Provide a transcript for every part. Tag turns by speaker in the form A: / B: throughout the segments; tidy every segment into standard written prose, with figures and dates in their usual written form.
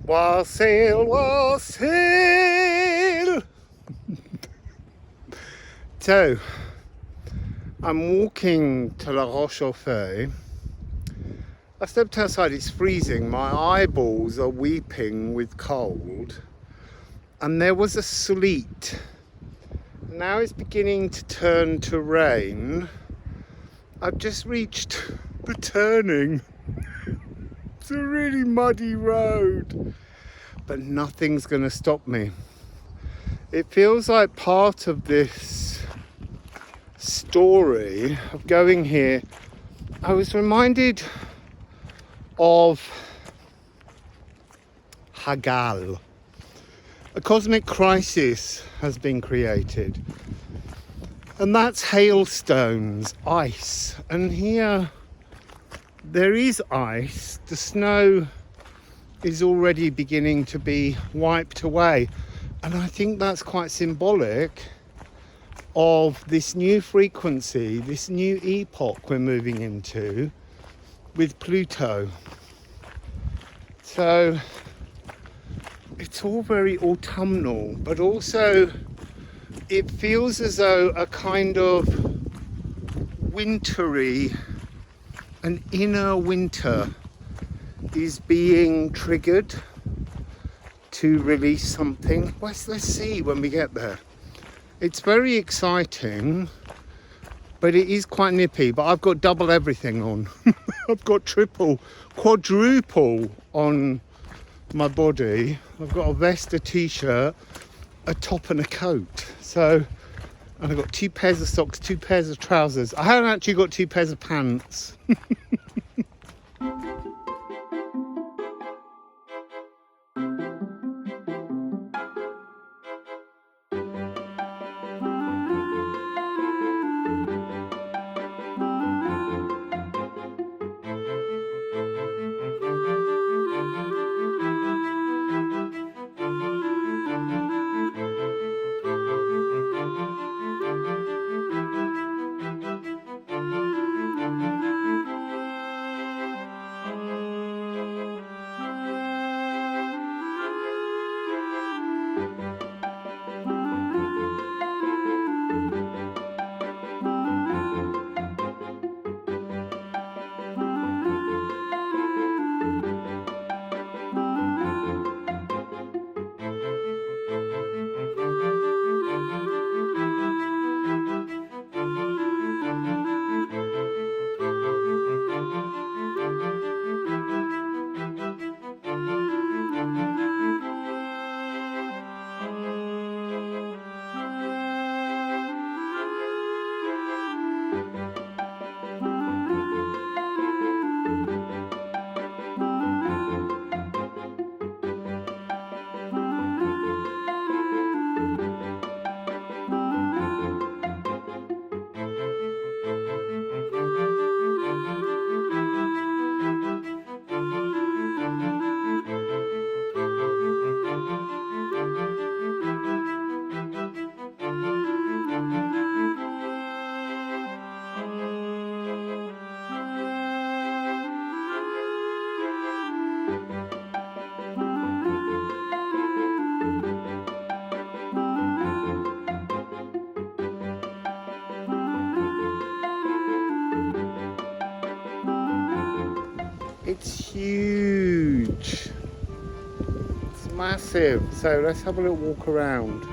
A: Wassail, wassail. So, I'm walking to La Roche Aux Fées. I stepped outside, it's freezing. My eyeballs are weeping with cold. And there was a sleet. Now it's beginning to turn to rain. I've just reached the turning. It's a really muddy road. But nothing's going to stop me. It feels like part of this story of going here. I was reminded of Hagal. A cosmic crisis has been created. And that's hailstones, ice. And here there is ice. The snow is already beginning to be wiped away. And I think that's quite symbolic of this new frequency, this new epoch we're moving into with Pluto. So it's all very autumnal, but also it feels as though a kind of wintry, an inner winter is being triggered to release something. Let's see when we get there. It's very exciting, but it is quite nippy. But I've got double everything on. I've got triple, quadruple on my body. I've got a vest, a t-shirt, a top and a coat. So, and I've got 2 pairs of socks, 2 pairs of trousers. I haven't actually got 2 pairs of pants. It's huge. It's massive. So let's have a little walk around.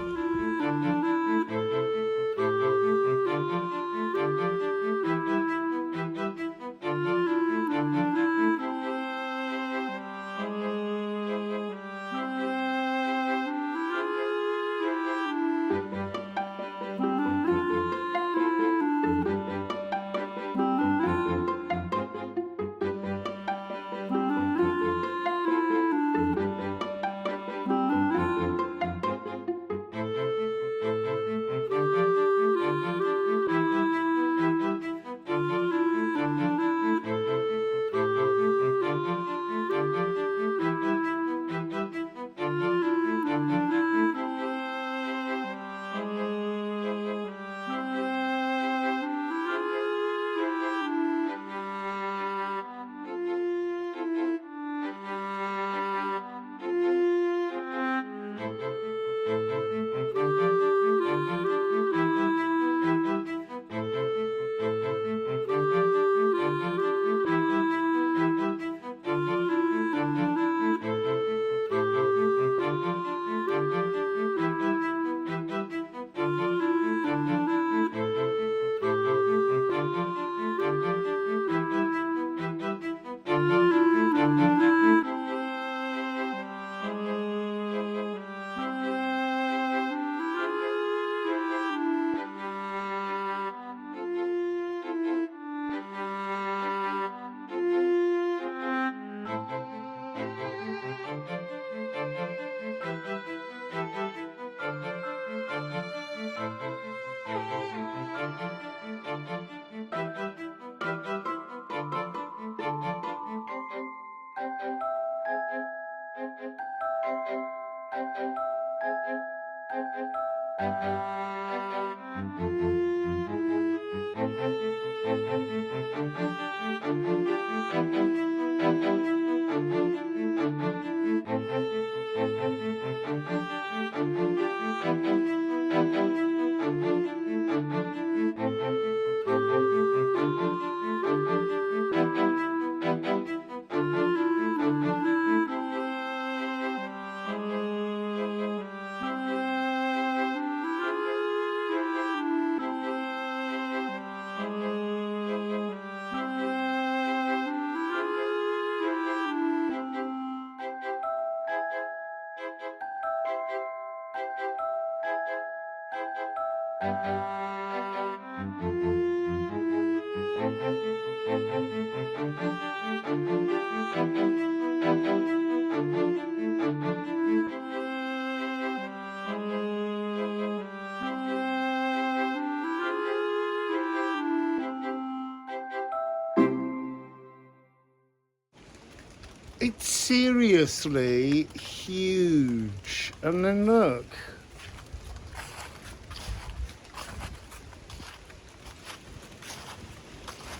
A: It's seriously huge. And then look.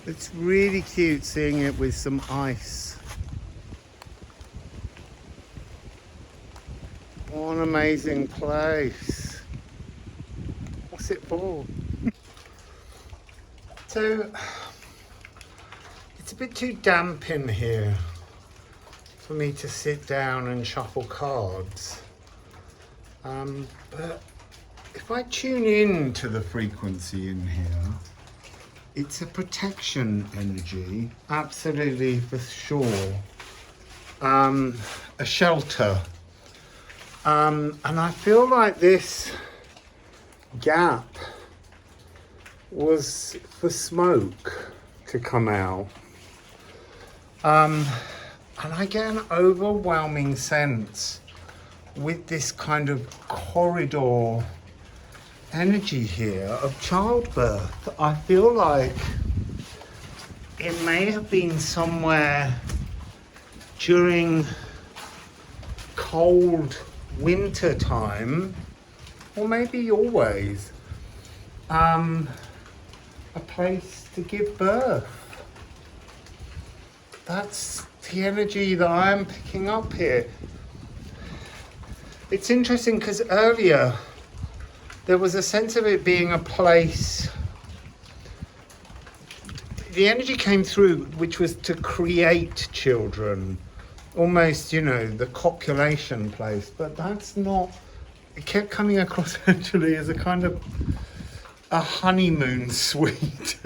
A: It's really cute seeing it with some ice. What an amazing place. What's it for? So, it's a bit too damp in here for me to sit down and shuffle cards. But if I tune in to the frequency in here, it's a protection energy, absolutely for sure. A shelter. And I feel like this gap was for smoke to come out. And I get an overwhelming sense with this kind of corridor energy here of childbirth. I feel like it may have been somewhere during cold winter time, or maybe always, a place to give birth. That's the energy that I'm picking up here. It's interesting because earlier there was a sense of it being a place. The energy came through, which was to create children, almost, you know, the copulation place. But that's not. It kept coming across actually as a kind of a honeymoon suite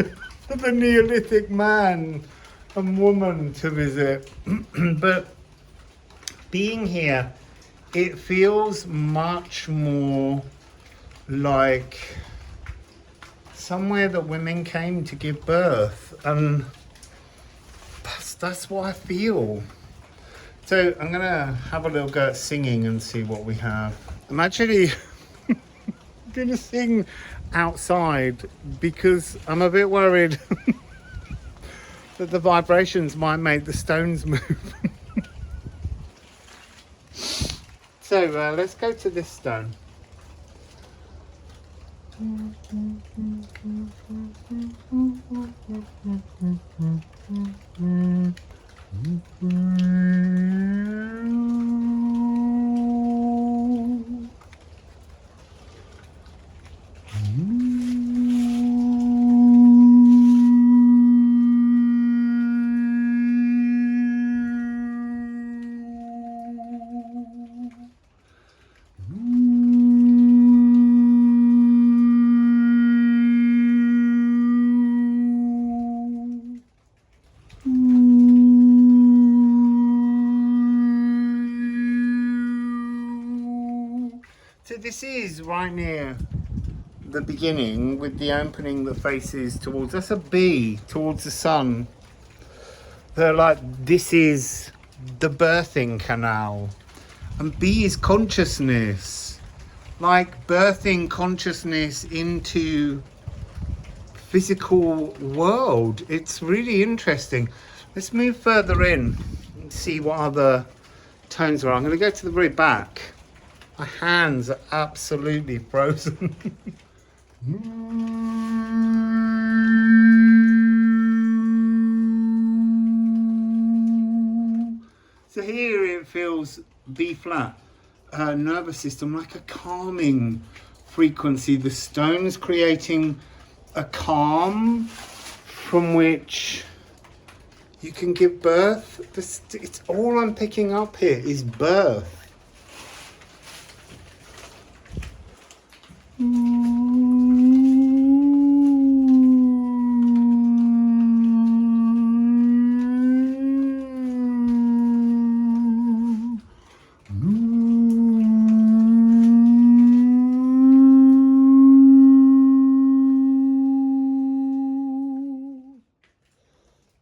A: for the Neolithic man and woman to visit. But being here, it feels much more like somewhere that women came to give birth, and that's what I feel. So I'm gonna have a little go at singing and see what we have. I'm actually gonna sing outside because I'm a bit worried that the vibrations might make the stones move. So let's go to this stone. So this is right near the beginning with the opening that faces towards, that's a B, towards the sun. They're like, this is the birthing canal. And B is consciousness. Like birthing consciousness into physical world. It's really interesting. Let's move further in and see what other tones are. I'm going to go to the very back. My hands are absolutely frozen. So here it feels B flat, nervous system, like a calming frequency. The stone's creating a calm from which you can give birth. It's all I'm picking up here is birth.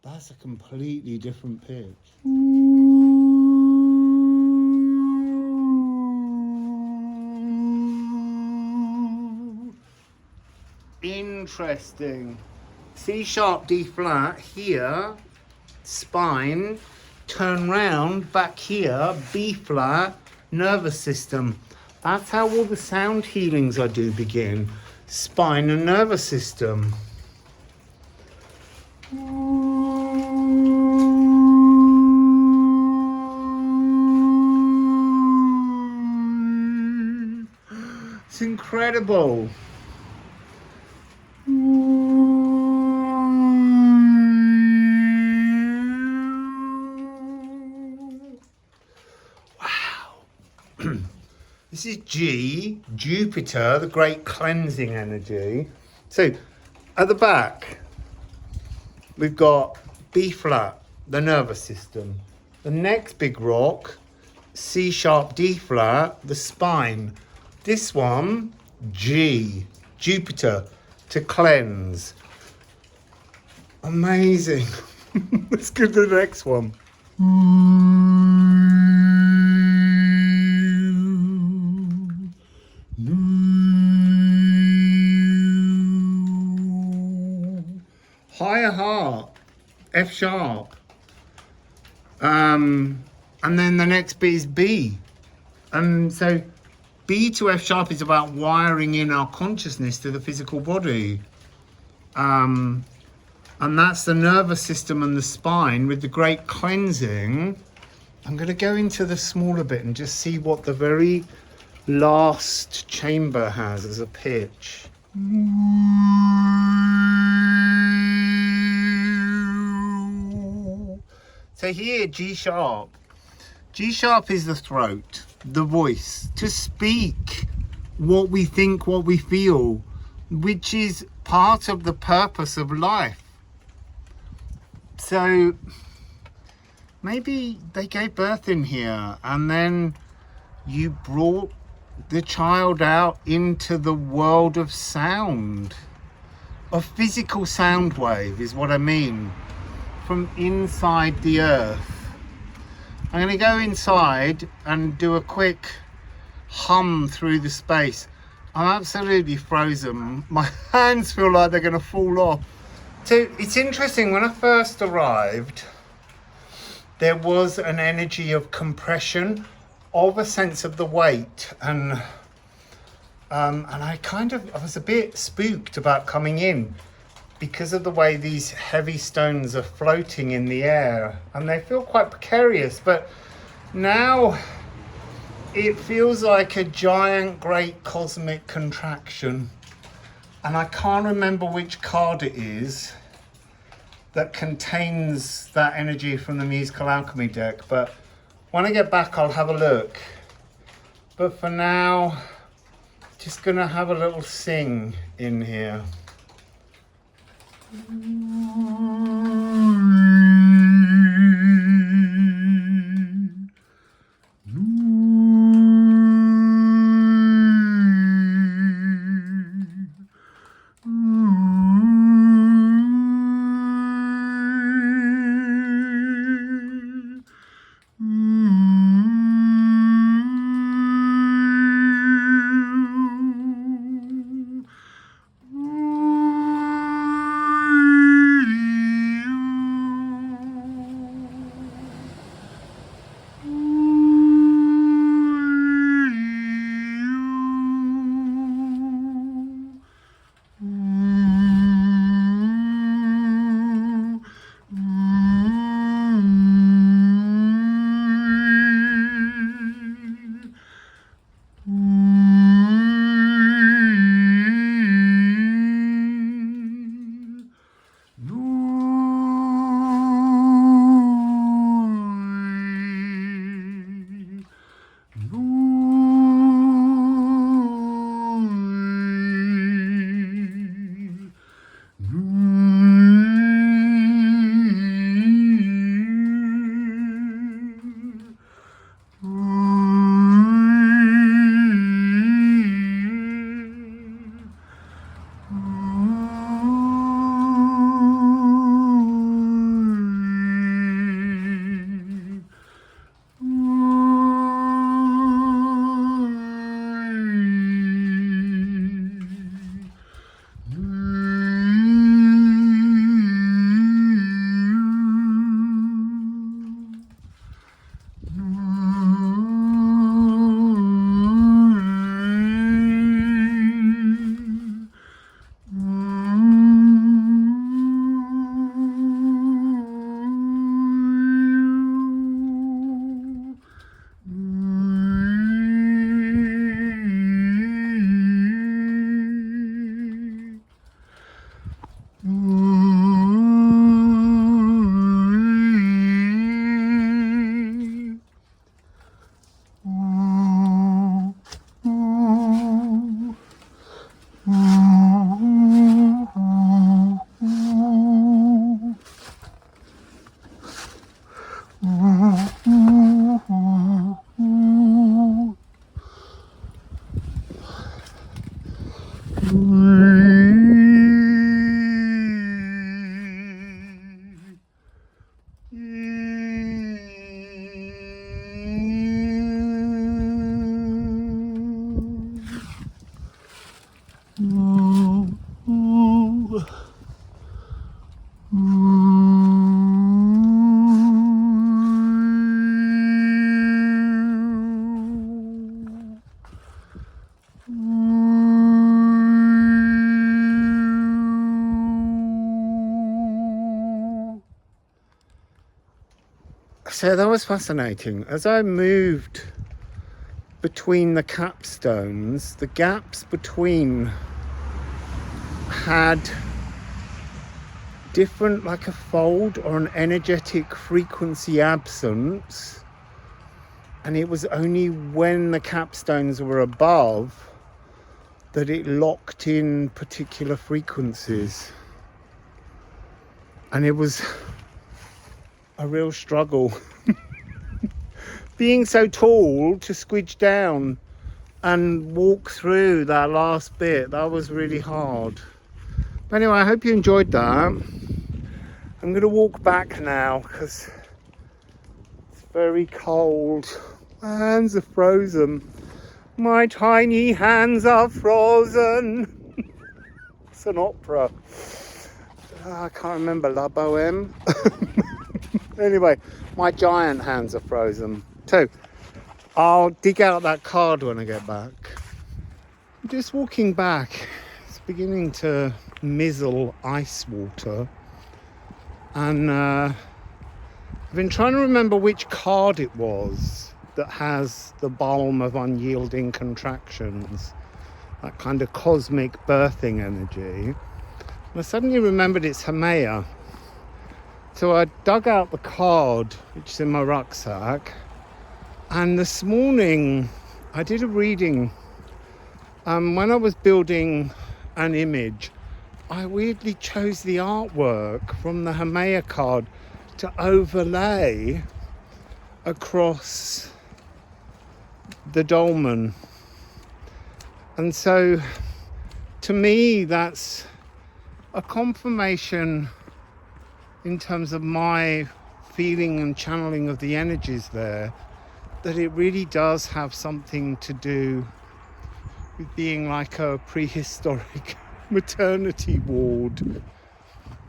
A: That's a completely different pitch. Interesting. C sharp, D flat here, spine, turn round, back here, B flat, nervous system. That's how all the sound healings I do begin. Spine and nervous system. It's incredible. This is G, Jupiter, the great cleansing energy. So at the back, we've got B flat, the nervous system. The next big rock, C sharp, D flat, the spine. This one, G, Jupiter, to cleanse. Amazing. Let's go to the next one. Higher heart, F sharp. And then the next bit is B. So B to F sharp is about wiring in our consciousness to the physical body. And that's the nervous system and the spine with the great cleansing. I'm going to go into the smaller bit and just see what the very last chamber has as a pitch. So here, G sharp. G sharp is the throat, the voice, to speak what we think, what we feel, which is part of the purpose of life. So maybe they gave birth in here and then you brought the child out into the world of sound. A physical sound wave is what I mean, from inside the earth. I'm going to go inside and do a quick hum through the space. I'm absolutely frozen. My hands feel like they're going to fall off. So it's interesting, when I first arrived, there was an energy of compression, of a sense of the weight, and I was a bit spooked about coming in because of the way these heavy stones are floating in the air, and they feel quite precarious. But now it feels like a giant, great cosmic contraction, and I can't remember which card it is that contains that energy from the musical alchemy deck, but when I get back I'll have a look. But for now, just gonna have a little sing in here. So that was fascinating. As I moved between the capstones, the gaps between had different, like a fold or an energetic frequency absence, and it was only when the capstones were above that it locked in particular frequencies, and it was a real struggle being so tall to squidge down and walk through that last bit. That was really hard. But anyway, I hope you enjoyed that. I'm going to walk back now because it's very cold. My hands are frozen. My tiny hands are frozen. It's an opera. I can't remember La Boheme. Anyway, my giant hands are frozen too. I'll dig out that card when I get back. I'm just walking back. It's beginning to mizzle ice water. And I've been trying to remember which card it was that has the balm of unyielding contractions. That kind of cosmic birthing energy. And I suddenly remembered it's Haumea. So I dug out the card, which is in my rucksack. And this morning I did a reading. When I was building an image, I weirdly chose the artwork from the Haumea card to overlay across the dolmen. And so to me, that's a confirmation in terms of my feeling and channeling of the energies there, that it really does have something to do with being like a prehistoric maternity ward,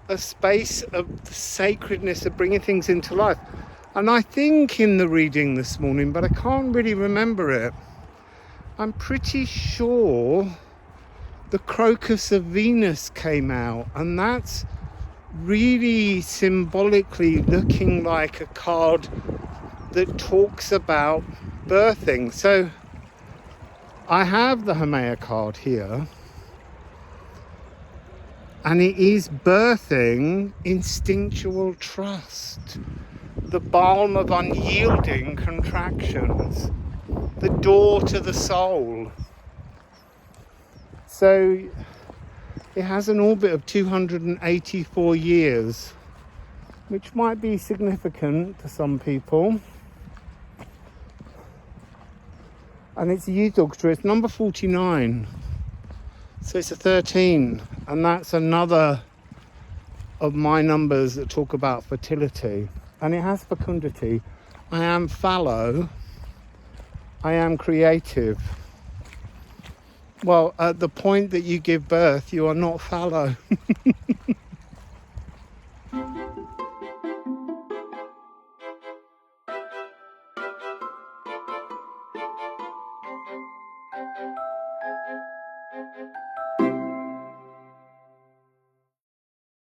A: a space of the sacredness of bringing things into life. And I think in the reading this morning, but I can't really remember it, I'm pretty sure the crocus of Venus came out, and that's really symbolically looking like a card that talks about birthing. So I have the Haumea card here, and it is birthing instinctual trust, the balm of unyielding contractions, the door to the soul. So it has an orbit of 284 years, which might be significant to some people. And it's a youth orchestra, it's number 49. So it's a 13. And that's another of my numbers that talk about fertility. And it has fecundity. I am fallow. I am creative. Well, at the point that you give birth, you are not fallow.